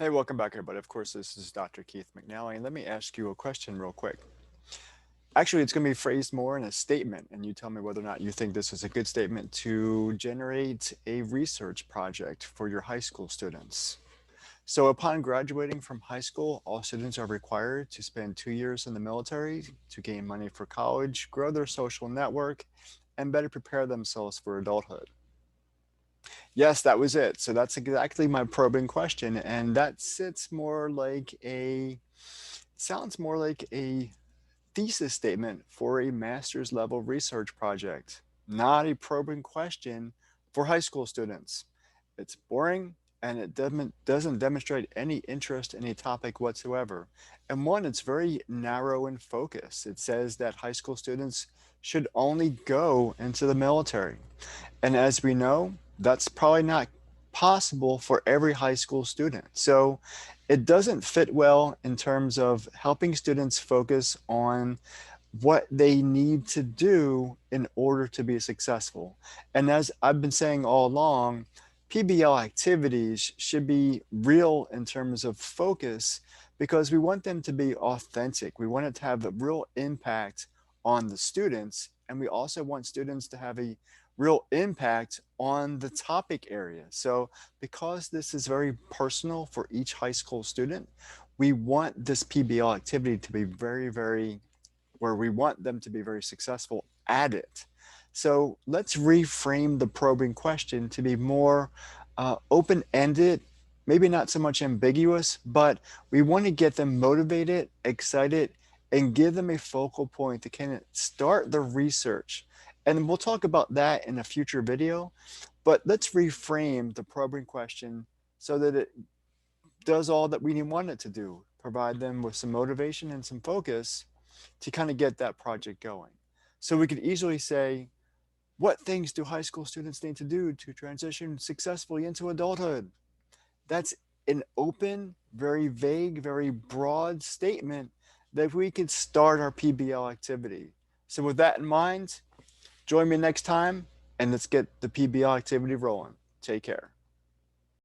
Hey, welcome back, everybody. Of course, this is Dr. Keith McNally, and let me ask you a question real quick. Actually, it's going to be phrased more in a statement, and you tell me whether or not you think this is a good statement to generate a research project for your high school students. So, upon graduating from high school, all students are required to spend 2 years in the military to gain money for college, grow their social network, and better prepare themselves for adulthood. Yes, that was it. So that's exactly my probing question. And that sounds more like a thesis statement for a master's level research project, not a probing question for high school students. It's boring and it doesn't demonstrate any interest in a topic whatsoever. And one, it's very narrow in focus. It says that high school students should only go into the military. And as we know, that's probably not possible for every high school student. So it doesn't fit well in terms of helping students focus on what they need to do in order to be successful. And as I've been saying all along, PBL activities should be real in terms of focus because we want them to be authentic. We want it to have a real impact on the students, and we also want students to have a real impact on the topic area. So because this is very personal for each high school student, we want this PBL activity to be very where we want them to be very successful at it. So let's reframe the probing question to be more open ended, maybe not so much ambiguous, but we want to get them motivated, excited, and give them a focal point to kind of start the research. And we'll talk about that in a future video, but let's reframe the probing question so that it does all that we want it to do, provide them with some motivation and some focus to kind of get that project going. So we could easily say, what things do high school students need to do to transition successfully into adulthood? That's an open, very vague, very broad statement that we could start our PBL activity. So with that in mind, join me next time and let's get the PBL activity rolling. Take care.